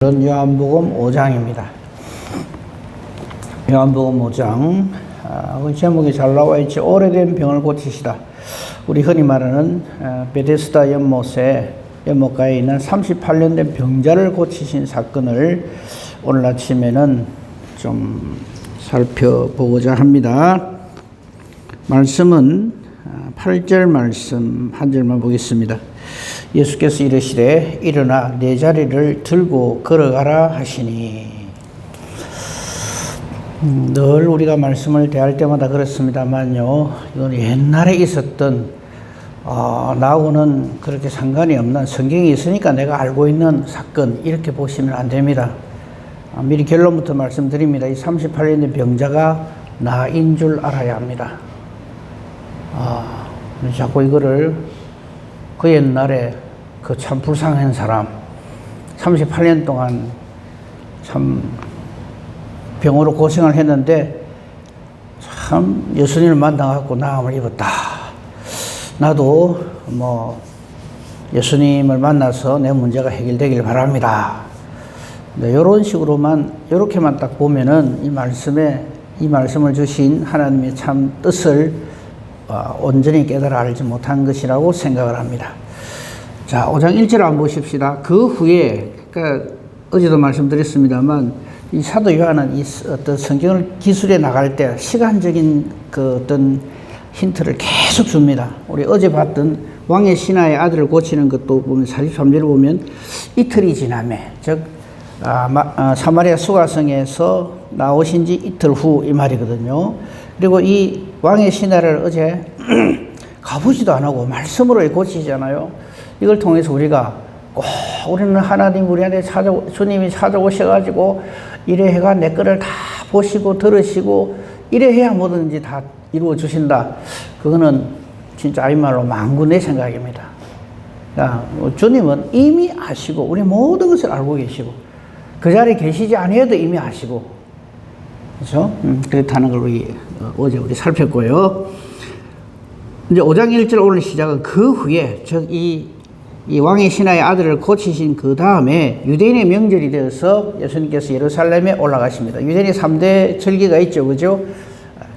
오늘은 요한복음 5장입니다. 요한복음 5장 그 제목이 잘 나와 있지. 오래된 병을 고치시다. 우리 흔히 말하는 베데스다 연못가에 있는 38년 된 병자를 고치신 사건을 오늘 아침에는 좀 살펴보고자 합니다. 말씀은 8절 말씀 한 절만 보겠습니다. 예수께서 이르시되 일어나 내 자리를 들고 걸어가라 하시니. 늘 우리가 말씀을 대할 때마다 그렇습니다만요, 이건 옛날에 있었던 나하고는 그렇게 상관이 없는, 성경이 있으니까 내가 알고 있는 사건, 이렇게 보시면 안 됩니다. 미리 결론부터 말씀드립니다. 이 38년 된 병자가 나인 줄 알아야 합니다. 자꾸 이거를 그 옛날에 그 참 불쌍한 사람, 38년 동안 참 병으로 고생을 했는데 참 예수님을 만나갖고 나음을 입었다. 나도 예수님을 만나서 내 문제가 해결되길 바랍니다. 네, 이런 식으로만, 이렇게만 딱 보면은 이 말씀을 주신 하나님의 참 뜻을 온전히 깨달아 알지 못한 것이라고 생각을 합니다. 자, 5장 1절 한번 보십시다. 그 후에, 그러니까 어제도 말씀드렸습니다만, 이 사도 요한은 이 어떤 성경을 기술해 나갈 때 시간적인 그 어떤 힌트를 계속 줍니다. 우리 어제 봤던 왕의 신하의 아들을 고치는 것도 보면 43절을 보면 이틀이 지나매, 즉 사마리아 수가성에서 나오신 지 이틀 후 이 말이거든요. 그리고 이 왕의 신하를 어제 가보지도 안 하고 말씀으로 고치잖아요. 이걸 통해서 우리가 꼭 우리는 하나님 우리한테 주님이 찾아오셔가지고 이래 해가 내 거를 다 보시고 들으시고 이래 해야 뭐든지 다 이루어 주신다. 그거는 진짜 아이말로 망군의 생각입니다. 그러니까 주님은 이미 아시고 우리 모든 것을 알고 계시고 그 자리에 계시지 아니해도 이미 아시고, 그렇죠? 그렇다는 걸 어제 우리 살폈고요. 이제 5장 1절 오늘 시작은 그 후에, 즉 이 왕의 신하의 아들을 고치신 그 다음에 유대인의 명절이 되어서 예수님께서 예루살렘에 올라가십니다. 유대인의 3대 절기가 있죠, 그죠?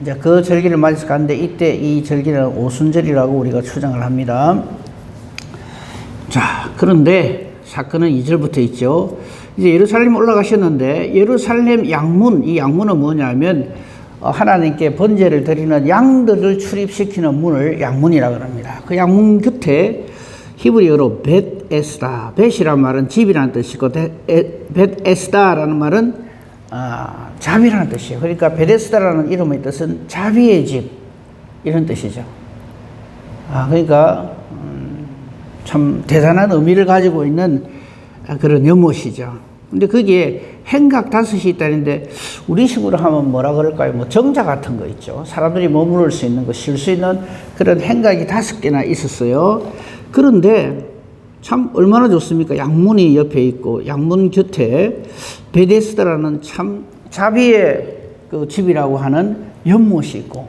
이제 그 절기를 맞아서 갔는데 이때 이 절기는 오순절이라고 우리가 추정을 합니다. 자, 그런데 사건은 2절부터 있죠. 이제 예루살렘 올라가셨는데 예루살렘 양문, 이 양문은 뭐냐면 하나님께 번제를 드리는 양들을 출입시키는 문을 양문이라고 합니다. 그 양문 곁에 히브리어로 벳에스다, 벳이란 말은 집이라는 뜻이고 벳에스다라는 말은 자비라는 뜻이에요. 그러니까 베데스다라는 이름의 뜻은 자비의 집, 이런 뜻이죠. 그러니까 참 대단한 의미를 가지고 있는 그런 연못이죠. 근데 거기에 행각 5이 있다는데 우리식으로 하면 뭐라 그럴까요? 뭐 정자 같은 거 있죠. 사람들이 머무를 수 있는 거, 쉴 수 있는 그런 행각이 5개나 있었어요. 그런데 참 얼마나 좋습니까? 양문이 옆에 있고 양문 곁에 베데스다라는 참 자비의 그 집이라고 하는 연못이 있고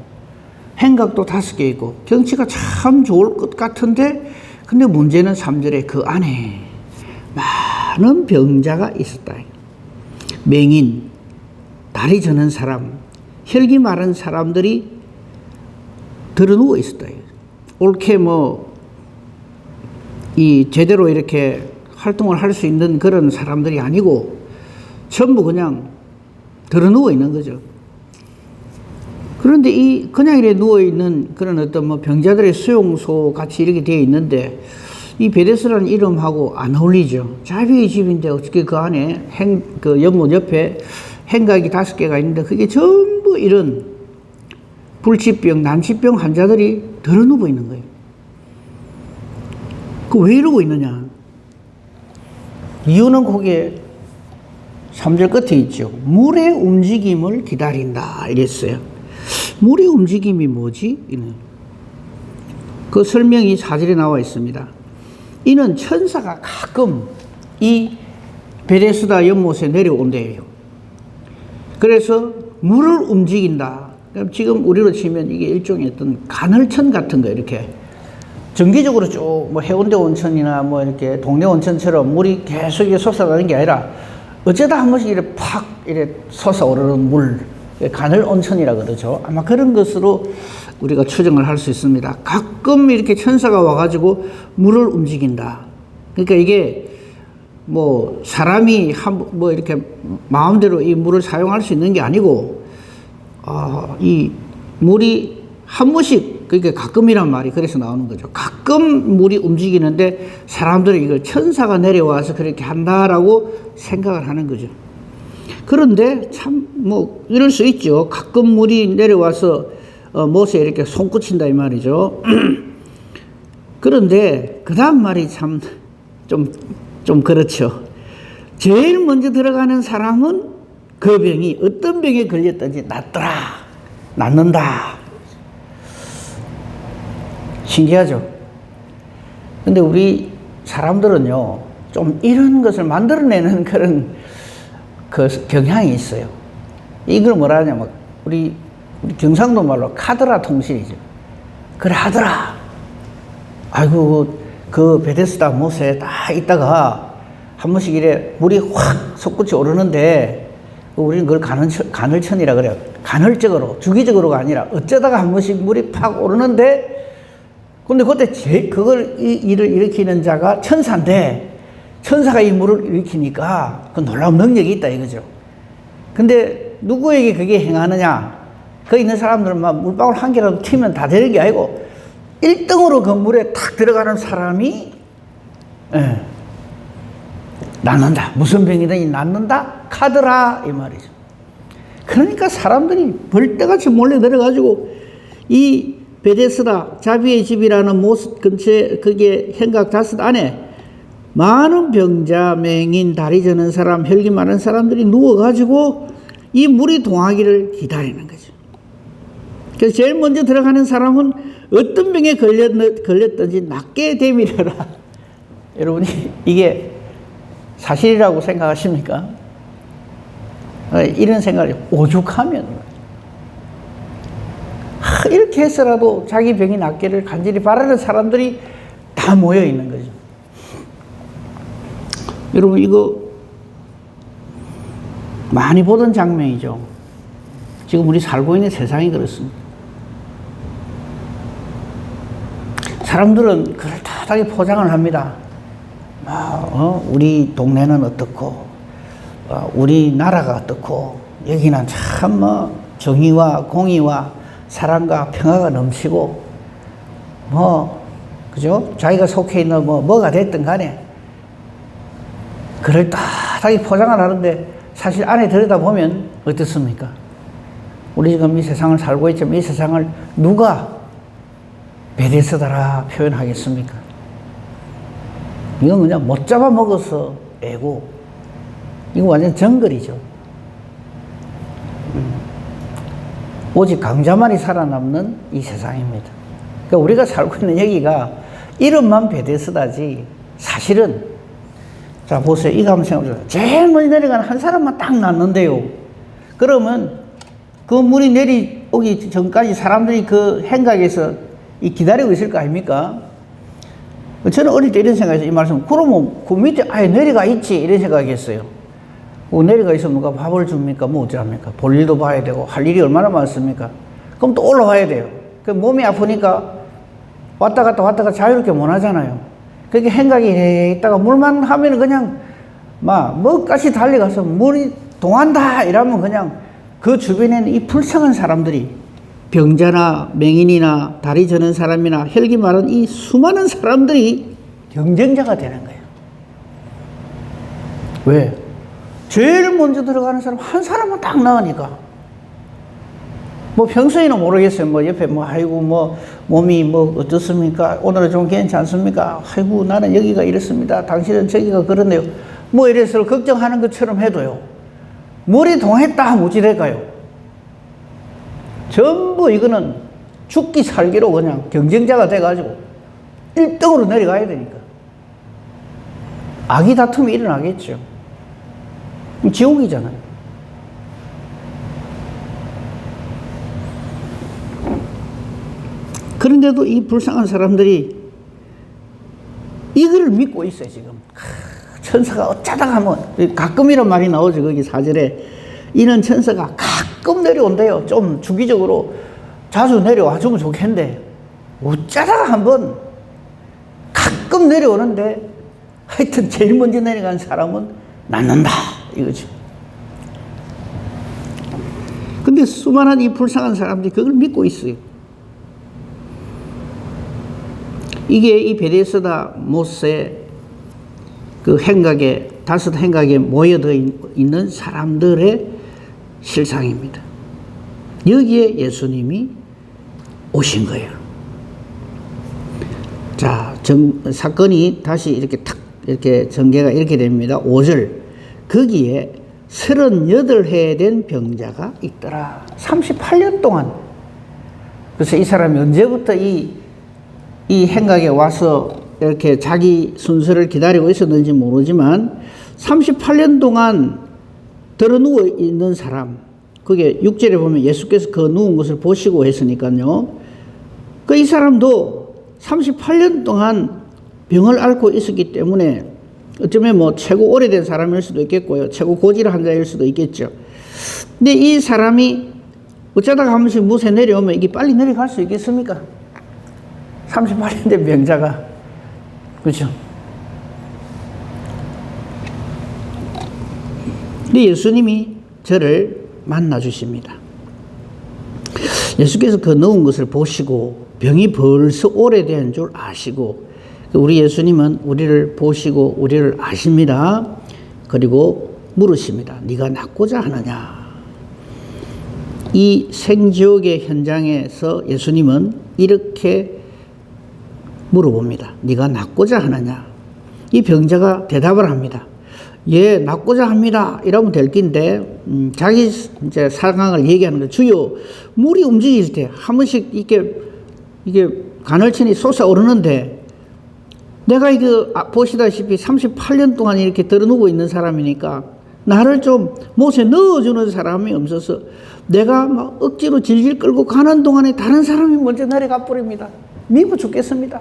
행각도 5개 있고 경치가 참 좋을 것 같은데, 근데 문제는 3절에 그 안에 많은 병자가 있었다. 맹인, 다리 저는 사람, 혈기 마른 사람들이 들어누워 있었다. 옳게 제대로 이렇게 활동을 할 수 있는 그런 사람들이 아니고 전부 그냥 들어누워 있는 거죠. 그런데 그냥 이렇게 누워있는 그런 어떤 병자들의 수용소 같이 이렇게 되어 있는데 이 베데스라는 이름하고 안 어울리죠. 자비의 집인데 어떻게 그 안에 그 연못 옆에 행각이 5개가 있는데 그게 전부 이런 불치병, 난치병 환자들이 들어누워 있는 거예요. 왜 이러고 있느냐? 이유는 거기에 3절 끝에 있죠. 물의 움직임을 기다린다, 이랬어요. 물의 움직임이 뭐지? 그 설명이 4절에 나와 있습니다. 이는 천사가 가끔 이 베데스다 연못에 내려온대요. 그래서 물을 움직인다. 지금 우리로 치면 이게 일종의 어떤 간헐천 같은 거, 이렇게 정기적으로 쭉 해운대 온천이나 이렇게 동네 온천처럼 물이 계속 솟아나는 게 아니라 어쩌다 한 번씩 이렇게 팍 이렇게 솟아오르는 물, 간헐 온천이라 그러죠. 아마 그런 것으로 우리가 추정을 할 수 있습니다. 가끔 이렇게 천사가 와가지고 물을 움직인다. 그러니까 이게 뭐 사람이 뭐 이렇게 마음대로 이 물을 사용할 수 있는 게 아니고, 이 물이 한 번씩, 그러니까 가끔이란 말이 그래서 나오는 거죠. 가끔 물이 움직이는데 사람들은 이걸 천사가 내려와서 그렇게 한다라고 생각을 하는 거죠. 그런데 참 뭐 이럴 수 있죠. 가끔 물이 내려와서 못에 이렇게 손꽂힌다 이 말이죠. 그런데 그 다음 말이 참 좀 그렇죠. 제일 먼저 들어가는 사람은 그 병이 어떤 병에 걸렸든지 낫는다. 신기하죠. 근데 우리 사람들은요, 좀 이런 것을 만들어내는 그런 그 경향이 있어요. 이걸 뭐라 하냐면, 우리 경상도 말로 카드라 통신이죠. 그래 하더라. 아이고, 그 베데스다 못에 딱 있다가 한 번씩 이래 물이 확 솟구치 오르는데, 우리는 그걸 간헐천이라 그래요. 간헐적으로, 주기적으로가 아니라 어쩌다가 한 번씩 물이 팍 오르는데, 근데 그때 그걸 일을 일으키는 자가 천사인데, 천사가 이 물을 일으키니까 그 놀라운 능력이 있다 이거죠. 근데 누구에게 그게 행하느냐? 그 있는 사람들은 막 물방울 한 개라도 튀면 다 되는 게 아니고 1등으로 그 물에 탁 들어가는 사람이 낫는다. 무슨 병이든지 낫는다. 카드라 이 말이죠. 그러니까 사람들이 벌떼같이 몰려 내려가지고 이 베데스다 자비의 집이라는 모습 근처에 그게 행각 다섯 안에 많은 병자, 맹인, 다리 저는 사람, 혈기 많은 사람들이 누워가지고 이 물이 동하기를 기다리는 거죠. 그래서 제일 먼저 들어가는 사람은 어떤 병에 걸렸든지 낫게 되밀어라. 여러분이 이게 사실이라고 생각하십니까? 이런 생각이 오죽하면 이렇게 해서라도 자기 병이 낫기를 간절히 바라는 사람들이 다 모여 있는 거죠. 여러분 이거 많이 보던 장면이죠. 지금 우리 살고 있는 세상이 그렇습니다. 사람들은 그럴듯하게 포장을 합니다. 우리 동네는 어떻고, 우리 나라가 어떻고, 여기는 참 정의와 공의와 사랑과 평화가 넘치고, 그죠? 자기가 속해 있는 뭐가 됐든 간에, 그럴듯하게 포장을 하는데, 사실 안에 들여다보면 어떻습니까? 우리 지금 이 세상을 살고 있지만 이 세상을 누가 베데스다라 표현하겠습니까? 이건 그냥 못 잡아먹어서 애고, 이거 완전 정글이죠. 오직 강자만이 살아남는 이 세상입니다. 그러니까 우리가 살고 있는 여기가 이름만 베데스다지 사실은, 자 보세요. 이거 한번 생각해보세요. 제일 먼저 내려가는 한 사람만 딱 낫는데요. 그러면 그 물이 내려오기 전까지 사람들이 그 행각에서 기다리고 있을 거 아닙니까? 저는 어릴 때 이런 생각했어요. 이 말씀, 그러면 그 밑에 아예 내려가 있지 이런 생각했어요. 내려가 있으면 누가 밥을 줍니까? 뭐 어쩌합니까? 볼 일도 봐야 되고 할 일이 얼마나 많습니까? 그럼 또 올라와야 돼요. 그 몸이 아프니까 왔다 갔다 자유롭게 못 하잖아요. 그렇게 행각이 있다가 물만 하면 그냥 뭐까지 달려가서 물이 동한다 이러면 그냥 그 주변에는 이 불쌍한 사람들이 병자나 맹인이나 다리 저는 사람이나 혈기 마른 이 수많은 사람들이 경쟁자가 되는 거예요. 왜? 제일 먼저 들어가는 사람 한 사람은 딱 나으니까. 평소에는 모르겠어요. 옆에 아이고 몸이 어떻습니까? 오늘은 좀 괜찮습니까? 아이고 나는 여기가 이렇습니다. 당신은 저기가 그렇네요. 이래서 걱정하는 것처럼 해도요. 물이 동했다 하면 어찌 될까요? 전부 이거는 죽기 살기로 그냥 경쟁자가 돼가지고 1등으로 내려가야 되니까. 악의 다툼이 일어나겠죠. 지옥이잖아요. 그런데도 이 불쌍한 사람들이 이걸 믿고 있어요, 지금. 천사가 어쩌다가 하면, 가끔이란 말이 나오죠. 거기 4절에. 이는 천사가 가끔 내려온대요. 좀 주기적으로 자주 내려와 주면 좋겠는데, 어쩌다가 한번 가끔 내려오는데, 하여튼 제일 먼저 내려간 사람은 낫는다. 이거죠. 근데 수많은 이 불쌍한 사람들이 그걸 믿고 있어요. 이게 이 베데스다 못의 그 행각에, 5 행각에 모여져 있는 사람들의 실상입니다. 여기에 예수님이 오신 거예요. 자, 사건이 다시 이렇게 탁, 이렇게 전개가 이렇게 됩니다. 5절. 거기에 38해 된 병자가 있더라. 38년 동안. 그래서 이 사람이 언제부터 이 행각에 와서 이렇게 자기 순서를 기다리고 있었는지 모르지만 38년 동안 들어 누워 있는 사람, 그게 6절에 보면 예수께서 그 누운 것을 보시고 했으니까요. 그 이 사람도 38년 동안 병을 앓고 있었기 때문에 어쩌면 뭐 최고 오래된 사람일 수도 있겠고요. 최고 고질 환자일 수도 있겠죠. 근데 이 사람이 어쩌다가 한 번씩 못에 내려오면 이게 빨리 내려갈 수 있겠습니까? 38년 된 병자가. 그렇죠? 근데 예수님이 저를 만나 주십니다. 예수께서 그 누운 것을 보시고 병이 벌써 오래된 줄 아시고, 우리 예수님은 우리를 보시고 우리를 아십니다. 그리고 물으십니다. 네가 낫고자 하느냐? 이 생지옥의 현장에서 예수님은 이렇게 물어봅니다. 네가 낫고자 하느냐? 이 병자가 대답을 합니다. 예, 낫고자 합니다. 이러면 될 낀데, 자기 이제 상황을 얘기하는 거예요. 주여, 물이 움직일 때 한 번씩 이게 간헐천이 솟아오르는데, 내가 이거 보시다시피 38년 동안 이렇게 들어누고 있는 사람이니까 나를 좀 못에 넣어주는 사람이 없어서 내가 막 억지로 질질 끌고 가는 동안에 다른 사람이 먼저 내려가 버립니다. 미워 죽겠습니다.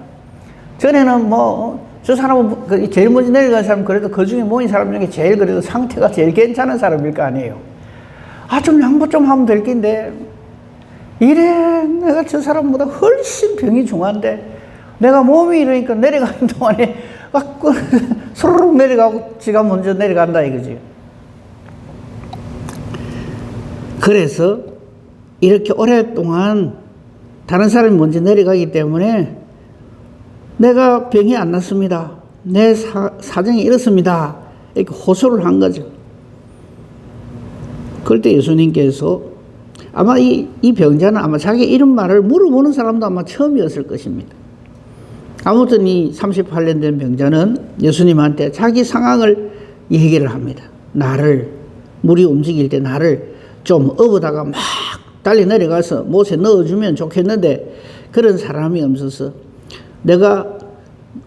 전에는 저 사람은 제일 먼저 내려간 사람, 그래도 그 중에 모인 사람 중에 제일 그래도 상태가 제일 괜찮은 사람일 거 아니에요. 좀 양보 좀 하면 될 텐데, 이래 내가 저 사람보다 훨씬 병이 중한데, 내가 몸이 이러니까 내려가는 동안에 소로록 내려가고 지가 먼저 내려간다 이거지. 그래서 이렇게 오랫동안 다른 사람이 먼저 내려가기 때문에 내가 병이 안 났습니다. 내 사정이 이렇습니다. 이렇게 호소를 한 거죠. 그럴 때 예수님께서 아마 이 병자는 아마 자기 이런 말을 물어보는 사람도 아마 처음이었을 것입니다. 아무튼 이 38년 된 병자는 예수님한테 자기 상황을 얘기를 합니다. 물이 움직일 때 나를 좀 업어다가 막 달리 내려가서 못에 넣어주면 좋겠는데 그런 사람이 없어서 내가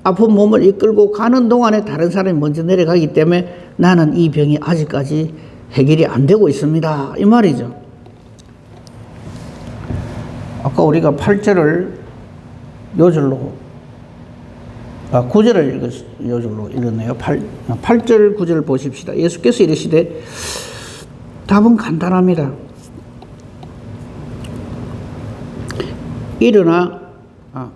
아픈 몸을 이끌고 가는 동안에 다른 사람이 먼저 내려가기 때문에 나는 이 병이 아직까지 해결이 안 되고 있습니다. 이 말이죠. 아까 우리가 8절을 요절로 9절을 요절로 읽었네요. 8절 9절 보십시다. 예수께서 이르시되, 답은 간단합니다. 일어나,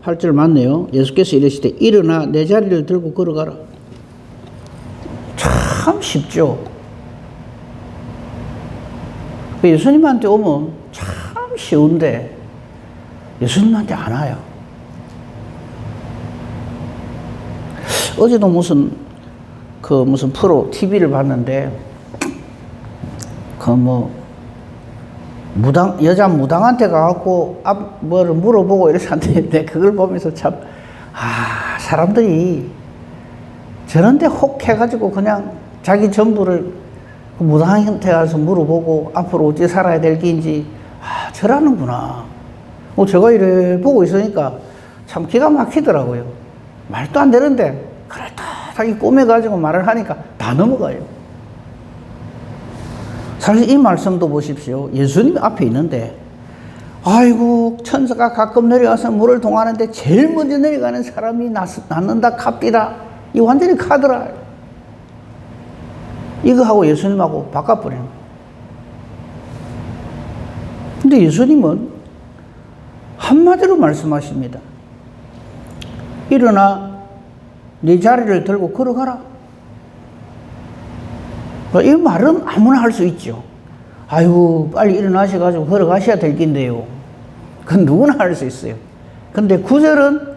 8절 맞네요. 예수께서 이르시되 일어나 내 자리를 들고 걸어가라. 참 쉽죠. 예수님한테 오면 참 쉬운데 예수님한테 안 와요. 어제도 무슨 프로 TV를 봤는데 여자 무당한테 가갖고 뭐를 물어보고 이랬었는데 그걸 보면서 참 사람들이 저런데 혹 해가지고 그냥 자기 전부를 무당한테 가서 물어보고 앞으로 어떻게 살아야 될 게인지 저라는구나. 제가 이래 보고 있으니까 참 기가 막히더라고요. 말도 안 되는데 그렇다 자기 꼬매가지고 말을 하니까 다 넘어가요. 사실 이 말씀도 보십시오. 예수님 앞에 있는데 아이고 천사가 가끔 내려가서 물을 동하는데 제일 먼저 내려가는 사람이 낫는다 값비다. 이 완전히 카더라. 이거하고 예수님하고 바꿔버리는 거예요. 근데 예수님은 한마디로 말씀하십니다. 일어나 네 자리를 들고 걸어가라. 이 말은 아무나 할 수 있죠. 아이고, 빨리 일어나셔가지고 걸어가셔야 될 낀데요. 그건 누구나 할 수 있어요. 근데 9절은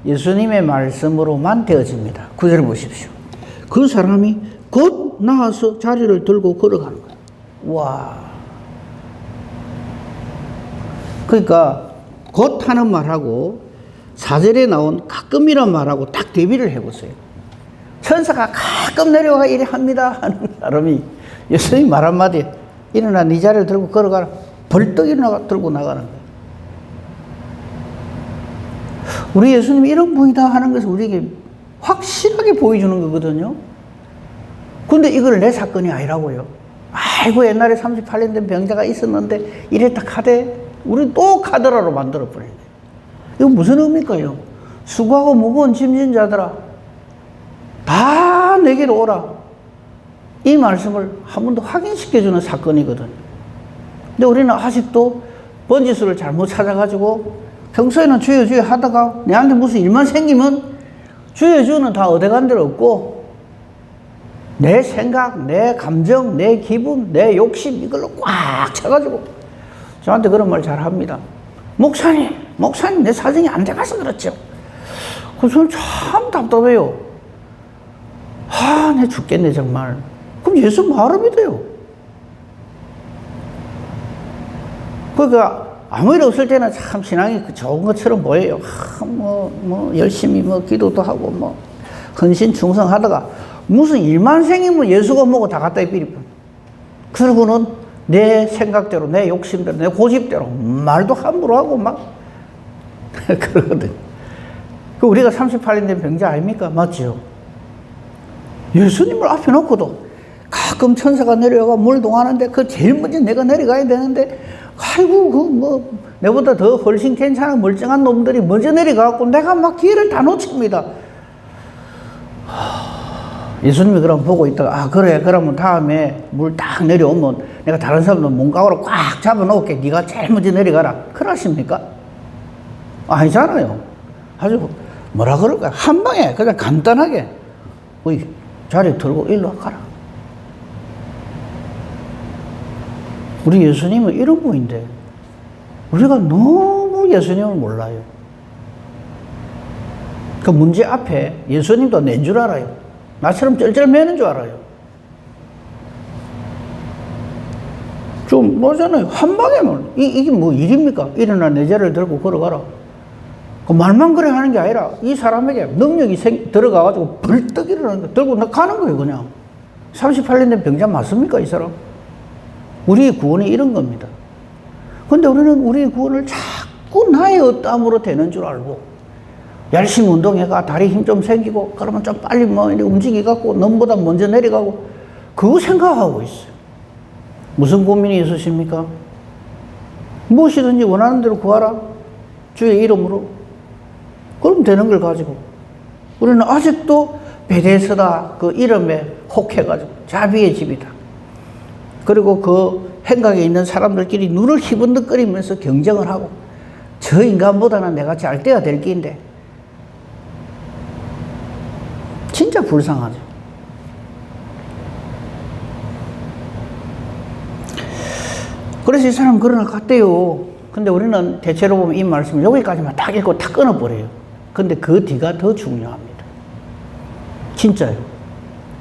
예수님의 말씀으로만 되어집니다. 9절 보십시오. 그 사람이 곧 나와서 자리를 들고 걸어가는 거예요. 와. 그러니까 곧 하는 말하고 4절에 나온 가끔이란 말하고 딱 대비를 해보세요. 천사가 가끔 내려와 이래 합니다 하는 사람이 예수님이 말 한마디, 일어나 네 자리를 들고 걸어가라. 벌떡 일어나 들고 나가는 거예요. 우리 예수님이 이런 분이다 하는 것을 우리에게 확실하게 보여주는 거거든요. 근데 이걸 내 사건이 아니라고요. 아이고, 옛날에 38년 된 병자가 있었는데 이랬다 카대, 우리 또 카드라로 만들어버리네. 이거 무슨 의미일까요? 수고하고 무거운 짐진 자들아, 다 내게로 오라. 이 말씀을 한 번 더 확인시켜주는 사건이거든요. 근데 우리는 아직도 번지수를 잘못 찾아가지고 평소에는 주여 주여 하다가 내한테 무슨 일만 생기면 주여 주여는 다 어디간 데로 없고 내 생각, 내 감정, 내 기분, 내 욕심 이걸로 꽉 차가지고 저한테 그런 말 잘 합니다. 목사님 내 사정이 안 돼가서 그렇죠. 그래서 저는 참 답답해요. 내 죽겠네 정말. 그럼 예수 말을 믿어요. 그러니까 아무 일 없을 때는 참 신앙이 좋은 것처럼 보여요. 열심히 기도도 하고 헌신 충성하다가 무슨 일만 생기면 예수가 뭐고 다 갖다 입히고, 그러고는 내 생각대로, 내 욕심대로, 내 고집대로 말도 함부로 하고 그러거든. 우리가 38년 된 병자 아닙니까? 맞죠? 예수님을 앞에 놓고도 가끔 천사가 내려가 물 동하는데 그 제일 먼저 내가 내려가야 되는데, 아이고, 내보다 더 훨씬 괜찮은 멀쩡한 놈들이 먼저 내려가고 내가 기회를 다 놓칩니다. 예수님이 그럼 보고 있다가, 그래, 그러면 다음에 물 딱 내려오면 내가 다른 사람들 몸가고로 꽉 잡아놓을게. 네가 제일 먼저 내려가라. 그러십니까? 아니잖아요. 아주 뭐라 그럴까? 한 방에 그냥 간단하게 자리 들고 일로 가라. 우리 예수님은 이런 분인데 우리가 너무 예수님을 몰라요. 그 문제 앞에 예수님도 낸 줄 알아요. 나처럼 쩔쩔매는 줄 알아요. 좀 뭐잖아요. 한 방에는 이게 뭐 일입니까? 일어나 내 자리를 들고 걸어가라. 그 말만 그래 하는 게 아니라 이 사람에게 능력이 들어가가지고 벌떡 일어나는 거 들고 가는 거예요. 그냥 38년 된 병자 맞습니까? 이 사람? 우리의 구원이 이런 겁니다. 근데 우리는 우리의 구원을 자꾸 나의 어떠함으로 되는 줄 알고 열심히 운동해가 다리 힘 좀 생기고 그러면 좀 빨리 움직이갖고 넘보다 먼저 내려가고 그거 생각하고 있어요. 무슨 고민이 있으십니까? 무엇이든지 원하는 대로 구하라. 주의 이름으로. 그럼 되는 걸 가지고 우리는 아직도 베데스다 그 이름에 혹해가지고 자비의 집이다. 그리고 그 행각에 있는 사람들끼리 눈을 희번덕거리면서 경쟁을 하고 저 인간보다는 내가 잘 돼야 될 게인데 진짜 불쌍하죠. 그래서 이 사람은 그러나 갔대요. 근데 우리는 대체로 보면 이 말씀을 여기까지만 딱 읽고 딱 끊어버려요. 근데 그 뒤가 더 중요합니다. 진짜요.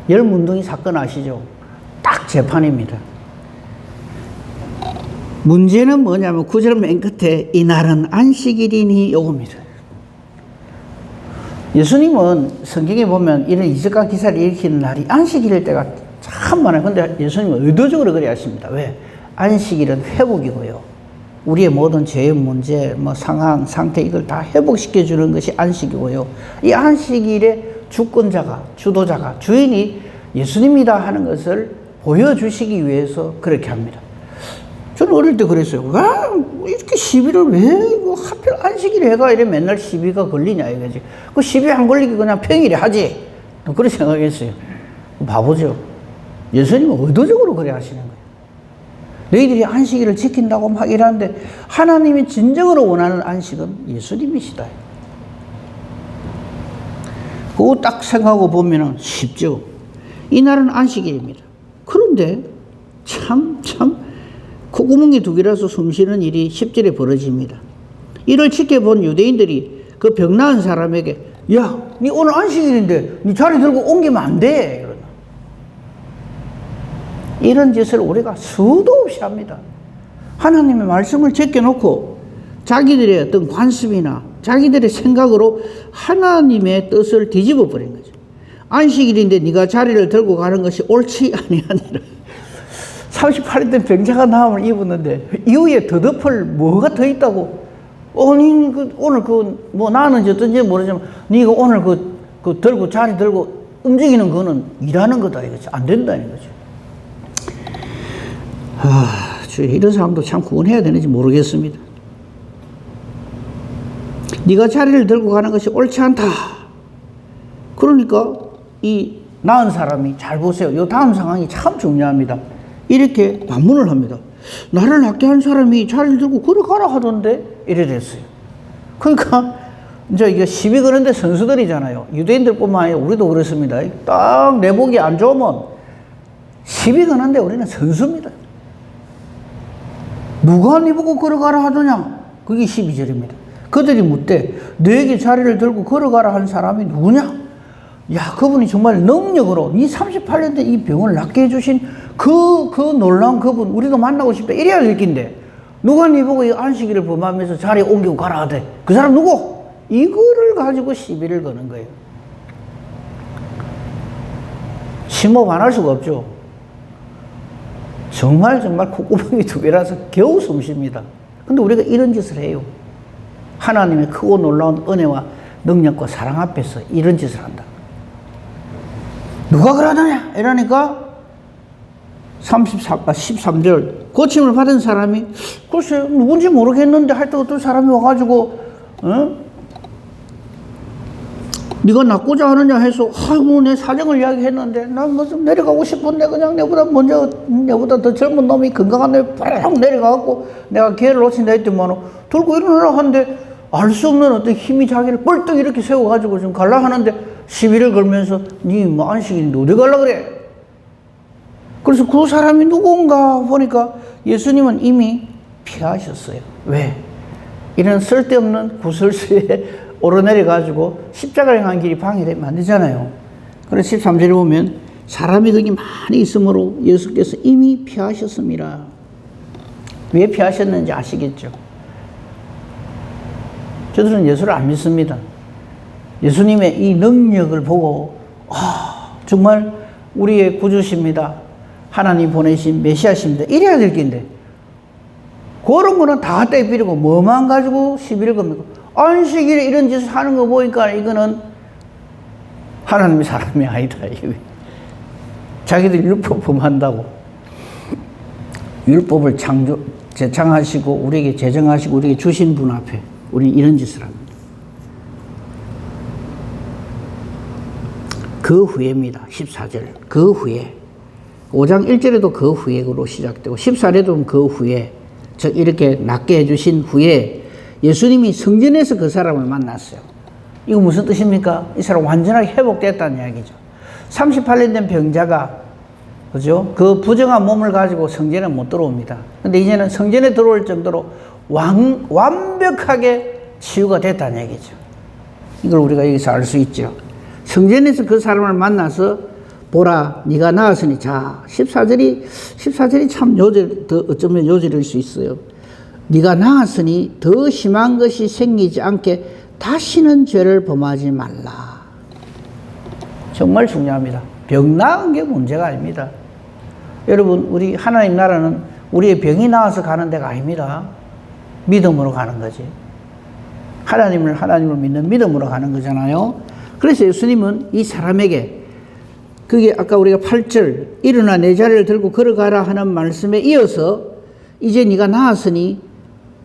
열문둥이 사건 아시죠? 딱 재판입니다. 문제는 뭐냐면 9절 맨 끝에 이날은 안식일이니 요겁니다. 예수님은 성경에 보면 이런 이적과 기사를 일으키는 날이 안식일일 때가 참 많아요. 근데 예수님은 의도적으로 그래 하십니다. 왜? 안식일은 회복이고요. 우리의 모든 죄의 문제, 상황, 상태 이걸 다 회복시켜 주는 것이 안식이고요. 이 안식일의 주권자가, 주도자가, 주인이 예수님이다 하는 것을 보여주시기 위해서 그렇게 합니다. 저는 어릴 때 그랬어요. 이렇게 시비를 왜 하필 안식일에 해가 이래 맨날 시비가 걸리냐 이거지. 그 시비 안 걸리게 그냥 평일에 하지. 그렇게 생각했어요. 바보죠. 예수님은 의도적으로 그래 하시는 거예요. 너희들이 안식일을 지킨다고 막 이러는데 하나님이 진정으로 원하는 안식은 예수님이시다. 그거 딱 생각하고 보면 쉽죠. 이날은 안식일입니다. 그런데 참 콧구멍이 두 개라서 숨쉬는 일이 10절에 벌어집니다. 이를 지켜본 유대인들이 그 병 나은 사람에게 야, 니 오늘 안식일인데 니 자리 들고 옮기면 안 돼. 이런 짓을 우리가 수도 없이 합니다. 하나님의 말씀을 제껴놓고 자기들의 어떤 관습이나 자기들의 생각으로 하나님의 뜻을 뒤집어 버린 거죠. 안식일인데 네가 자리를 들고 가는 것이 옳지 아니하니라. 38일 된 병자가 나음을 입었는데 이후에 더 덮을 뭐가 더 있다고? 오늘 나는 어떤지 모르지만 네가 오늘 그 들고 자리 들고 움직이는 거는 일하는 거다 이거지. 안 된다는 거죠. 이런 사람도 참 구원해야 되는지 모르겠습니다. 네가 자리를 들고 가는 것이 옳지 않다. 그러니까 이 나은 사람이 잘 보세요. 이 다음 상황이 참 중요합니다. 이렇게 반문을 합니다. 나를 낫게 한 사람이 자리를 들고 걸어가라 하던데 이래 됐어요. 그러니까 이제 이게 시비 거는데 선수들이잖아요. 유대인들뿐만 아니라 우리도 그렇습니다. 딱 내복이 안 좋으면 시비 거는데 우리는 선수입니다. 누가 네 보고 걸어가라 하더냐? 그게 12절입니다. 그들이 묻되 너에게 자리를 들고 걸어가라 한 사람이 누구냐? 야, 그분이 정말 능력으로 이 38년 된 이 병을 낫게 해주신 그 놀라운 그분 우리도 만나고 싶다. 이래야 될 긴데 누가 네 보고 이 안식일을 범하면서 자리에 옮기고 가라 하대. 그 사람 누구? 이거를 가지고 시비를 거는 거예요. 심호흡 안 할 수가 없죠. 정말 콧구멍이 두 개라서 겨우 숨 쉽니다. 근데 우리가 이런 짓을 해요. 하나님의 크고 놀라운 은혜와 능력과 사랑 앞에서 이런 짓을 한다. 누가 그러느냐? 이러니까 13절 고침을 받은 사람이 글쎄 누군지 모르겠는데 할 때 어떤 사람이 와가지고 네가 낫고자 하느냐 해서 아이고 내 사정을 이야기했는데 난 뭐 좀 내려가고 싶은데 그냥 내보다 더 젊은 놈이 건강한 놈이 빡 내려가갖고 내가 기회를 놓친다 했더만 들고 일어나라 하는데 알 수 없는 어떤 힘이 자기를 뻘떡 이렇게 세워가지고 좀 갈라 하는데 시비를 걸면서 니 뭐 안식일인데 어디 갈라 그래? 그래서 그 사람이 누군가 보니까 예수님은 이미 피하셨어요. 왜? 이런 쓸데없는 구설수에 오르내려가지고 십자가를 향한 길이 방해되면 안 되잖아요. 그래서 13절에 보면 사람이 거기 많이 있으므로 예수께서 이미 피하셨습니다. 왜 피하셨는지 아시겠죠? 저들은 예수를 안 믿습니다. 예수님의 이 능력을 보고 정말 우리의 구주십니다. 하나님 보내신 메시아십니다. 이래야 될 긴데 그런 거는 다 떼비리고 뭐만 가지고 시비를 겁니까? 안식일에 이런 짓을 하는 거 보니까 이거는 하나님의 사람이 아니다. 자기들 율법 범한다고. 율법을 제창하시고 우리에게 제정하시고 우리에게 주신 분 앞에 우리는 이런 짓을 합니다. 그 후에입니다. 14절. 그 후에. 5장 1절에도 그 후에로 시작되고 14절에도 그 후에 즉 이렇게 낫게 해주신 후에 예수님이 성전에서 그 사람을 만났어요. 이거 무슨 뜻입니까? 이 사람 완전하게 회복됐다는 이야기죠. 38년 된 병자가 그죠? 그 부정한 몸을 가지고 성전에 못 들어옵니다. 근데 이제는 성전에 들어올 정도로 완벽하게 치유가 됐다는 얘기죠. 이걸 우리가 여기서 알 수 있죠. 성전에서 그 사람을 만나서 보라, 네가 나았으니 자 14절이 참 어쩌면 요절일 수 있어요. 네가 나았으니 더 심한 것이 생기지 않게 다시는 죄를 범하지 말라. 정말 중요합니다. 병 나은 게 문제가 아닙니다. 여러분, 우리 하나님 나라는 우리의 병이 나아서 가는 데가 아닙니다. 믿음으로 가는 거지. 하나님을 믿는 믿음으로 가는 거잖아요. 그래서 예수님은 이 사람에게 그게 아까 우리가 8절 일어나 내 자리를 들고 걸어가라 하는 말씀에 이어서 이제 네가 나았으니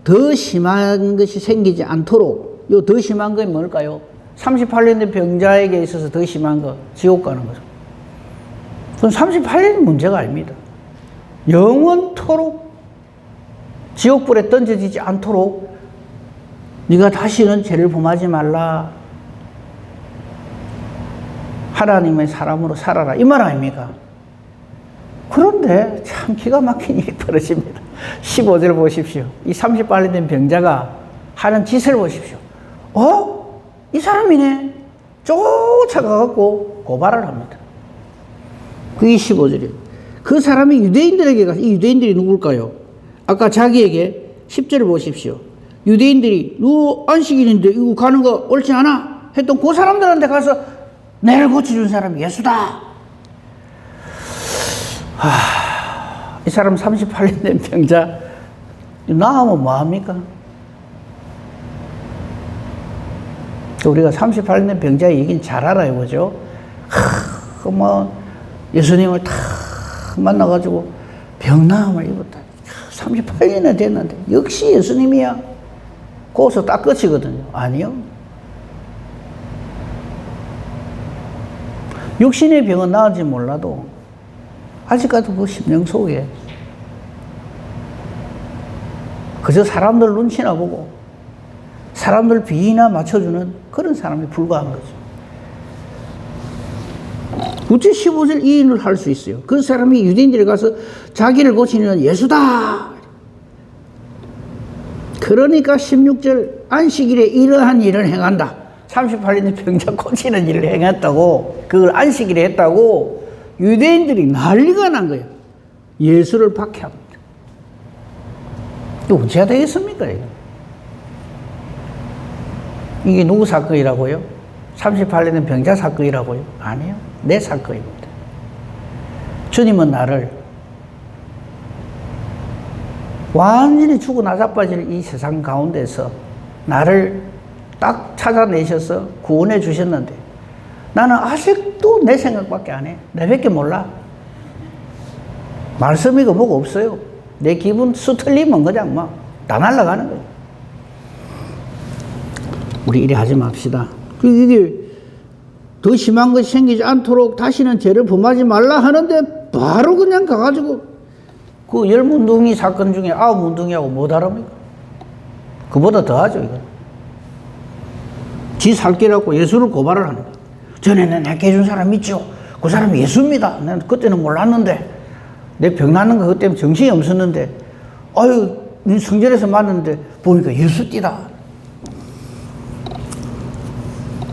더 심한 것이 생기지 않도록 요 더 심한 건 뭘까요? 38년 된 병자에게 있어서 더 심한 거 지옥 가는 거죠. 그건 38년이 문제가 아닙니다. 영원토록 지옥불에 던져지지 않도록 네가 다시는 죄를 범하지 말라. 하나님의 사람으로 살아라. 이 말 아닙니까? 그런데 참 기가 막힌 일이 벌어집니다. 15절 보십시오. 이 30빨리 된 병자가 하는 짓을 보십시오. 이 사람이네. 쫓아가갖고 고발을 합니다. 그게 15절이에요. 그 사람이 유대인들에게 가서, 이 유대인들이 누굴까요? 아까 자기에게 10절을 보십시오. 유대인들이 너 안식일인데 이거 가는 거 옳지 않아? 했던 그 사람들한테 가서 내를 고쳐준 사람이 예수다. 이 사람 38년 된 병자 나으면 뭐합니까? 우리가 38년 된 병자의 얘기는 잘 알아요. 그죠? 예수님을 탁 만나가지고 병나음을 입었다. 38년이나 됐는데 역시 예수님이야. 거기서 딱 끝이거든요. 아니요. 육신의 병은 나은지 몰라도 아직까지 그 심령 속에 그저 사람들 눈치나 보고 사람들 비위나 맞춰주는 그런 사람이 불과한 거죠. 어째 15절 이 일을 할 수 있어요? 그 사람이 유대인들에 가서 자기를 고치는 예수다. 그러니까 16절 안식일에 이러한 일을 행한다. 38년 병자 고치는 일을 행했다고, 그걸 안식일에 했다고 유대인들이 난리가 난 거예요. 예수를 박해합니다. 이거 언제가 되겠습니까? 이게 누구 사건이라고요? 38년 병자 사건이라고요? 아니요. 내 사건입니다. 주님은 나를 완전히 죽어 나자빠질 이 세상 가운데서 나를 딱 찾아내셔서 구원해 주셨는데 나는 아직도 내 생각밖에 안 해. 내밖에 몰라. 말씀이고 뭐가 없어요. 내 기분 수틀리면 그냥 막 다 날아가는 거예요. 우리 이래 하지 맙시다. 이게 더 심한 것이 생기지 않도록 다시는 죄를 범하지 말라 하는데 바로 그냥 가가지고 그 10문둥이 사건 중에 9문둥이하고 뭐 다릅니까? 그보다 더 하죠, 이거. 지 살기라고 예수를 고발을 하는 거예요. 전에는 내게 해준 사람 있죠? 그 사람이 예수입니다. 난 그때는 몰랐는데 내 병 나는 거 그때 정신이 없었는데 아유 성전에서 만났는데 보니까 예수띠다.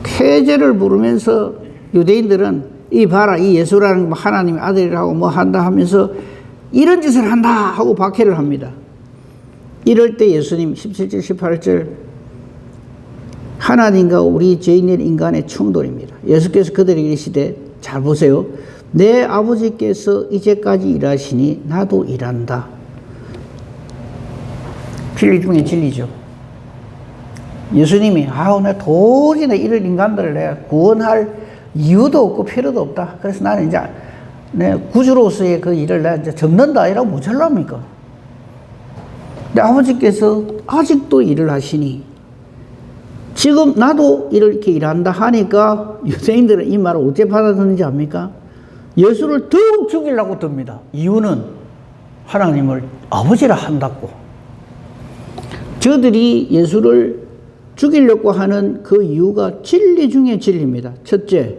쾌제를 부르면서 유대인들은 이 봐라 이 예수라는 거 하나님의 아들이라고 뭐 한다 하면서 이런 짓을 한다 하고 박해를 합니다. 이럴 때 예수님 17절 18절 하나님과 우리 죄인된 인간의 충돌입니다. 예수께서 그들에게 이르시되 잘 보세요. 내 아버지께서 이제까지 일하시니 나도 일한다. 진리 중에 진리죠. 예수님이 나 도저히 이런 인간들을 내가 구원할 이유도 없고 필요도 없다. 그래서 나는 이제 내 구주로서의 그 일을 내가 이제 접는다 이라고 뭐 잘랍니까? 근데 아버지께서 아직도 일을 하시니 지금 나도 이렇게 일한다 하니까 유대인들은 이 말을 어째 받아듣는지 압니까? 예수를 더욱 죽이려고 듭니다. 이유는 하나님을 아버지라 한다고. 저들이 예수를 죽이려고 하는 그 이유가 진리 중에 진리입니다. 첫째,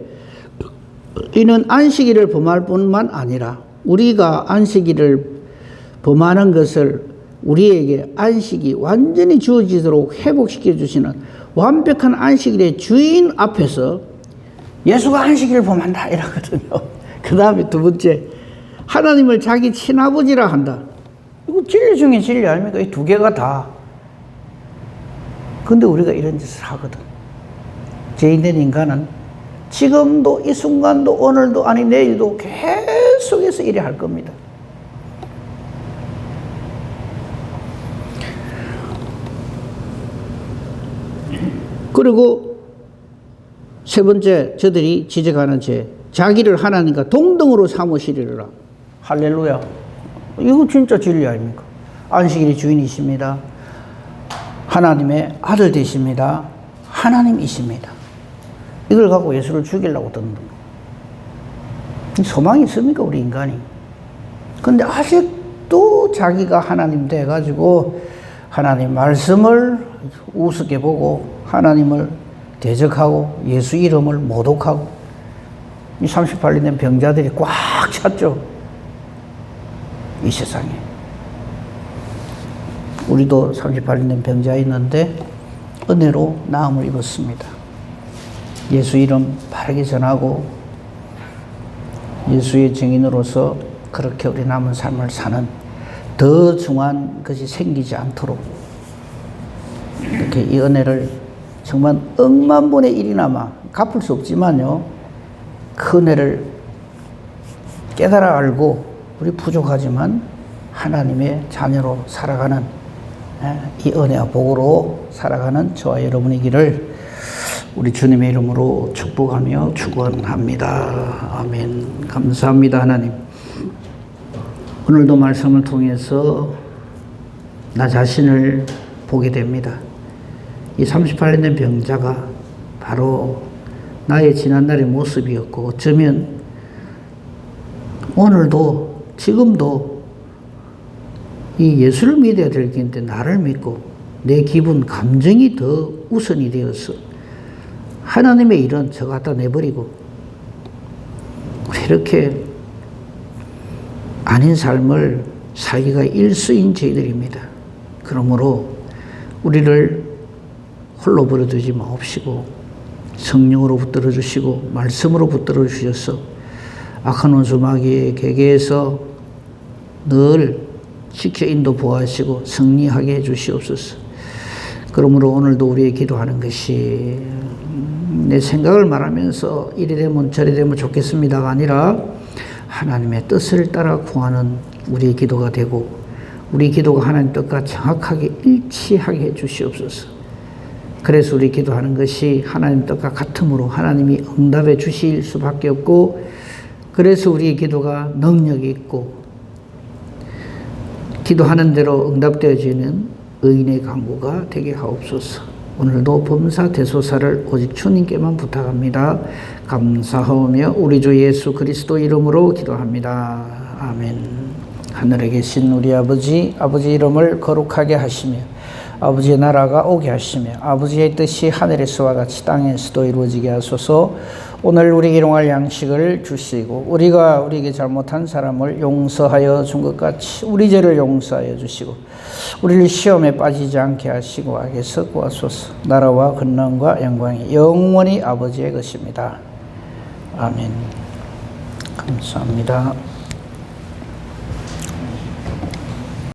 이는 안식일을 범할 뿐만 아니라 우리가 안식일을 범하는 것을 우리에게 안식이 완전히 주어지도록 회복시켜 주시는 완벽한 안식일의 주인 앞에서 예수가 안식일을 범한다 이러거든요. 그 다음에 두 번째, 하나님을 자기 친아버지라 한다. 이거 진리 중에 진리 아닙니까? 이 두 개가 다. 근데 우리가 이런 짓을 하거든. 죄인된 인간은 지금도 이 순간도 오늘도 아니 내일도 계속해서 이래 할 겁니다. 그리고 세 번째 저들이 지적하는 죄, 자기를 하나님과 동등으로 삼으시리라. 할렐루야. 이거 진짜 진리 아닙니까? 안식일의 주인이십니다. 하나님의 아들 되십니다. 하나님이십니다. 이걸 갖고 예수를 죽이려고 든다. 소망이 있습니까, 우리 인간이? 근데 아직도 자기가 하나님 돼가지고 하나님 말씀을 우습게 보고 하나님을 대적하고 예수 이름을 모독하고 이 38년 된 병자들이 꽉 찼죠. 이 세상에. 우리도 38년 된 병자 있는데 은혜로 나음을 입었습니다. 예수 이름 바르게 전하고 예수의 증인으로서 그렇게 우리 남은 삶을 사는 더 중한 것이 생기지 않도록 이렇게 이 은혜를 정말 억만 분의 1이나마 갚을 수 없지만요, 그 은혜를 깨달아 알고 우리 부족하지만 하나님의 자녀로 살아가는 이 은혜와 복으로 살아가는 저와 여러분이기를 우리 주님의 이름으로 축복하며 축원합니다. 아멘. 감사합니다, 하나님. 오늘도 말씀을 통해서 나 자신을 보게 됩니다. 이 38년 된 병자가 바로 나의 지난날의 모습이었고, 어쩌면 오늘도 지금도 이 예수를 믿어야 될 텐데 나를 믿고 내 기분, 감정이 더 우선이 되어서 하나님의 일은 저 갖다 내버리고 이렇게 아닌 삶을 살기가 일수인 저희들입니다. 그러므로 우리를 홀로 버려두지 마옵시고 성령으로 붙들어 주시고 말씀으로 붙들어 주셔서 악한 원수 마귀의 계계에서 늘 지켜 인도 보호하시고 승리하게 해주시옵소서. 그러므로 오늘도 우리의 기도하는 것이 내 생각을 말하면서 이리 되면 저리 되면 좋겠습니다가 아니라 하나님의 뜻을 따라 구하는 우리의 기도가 되고 우리 기도가 하나님 뜻과 정확하게 일치하게 해주시옵소서. 그래서 우리 기도하는 것이 하나님 뜻과 같으므로 하나님이 응답해 주실 수밖에 없고, 그래서 우리의 기도가 능력이 있고 기도하는 대로 응답되어지는 의인의 간구가 되게 하옵소서. 오늘도 범사 대소사를 오직 주님께만 부탁합니다. 감사하오며 우리 주 예수 그리스도 이름으로 기도합니다. 아멘. 하늘에 계신 우리 아버지, 아버지 이름을 거룩하게 하시며 아버지의 나라가 오게 하시며 아버지의 뜻이 하늘에서와 같이 땅에서도 이루어지게 하소서. 오늘 우리에게 일용할 양식을 주시고 우리가 우리에게 잘못한 사람을 용서하여 준 것 같이 우리 죄를 용서하여 주시고 우리를 시험에 빠지지 않게 하시고 악에서 구하소서. 나라와 권능과 영광이 영원히 아버지의 것입니다. 아멘. 감사합니다.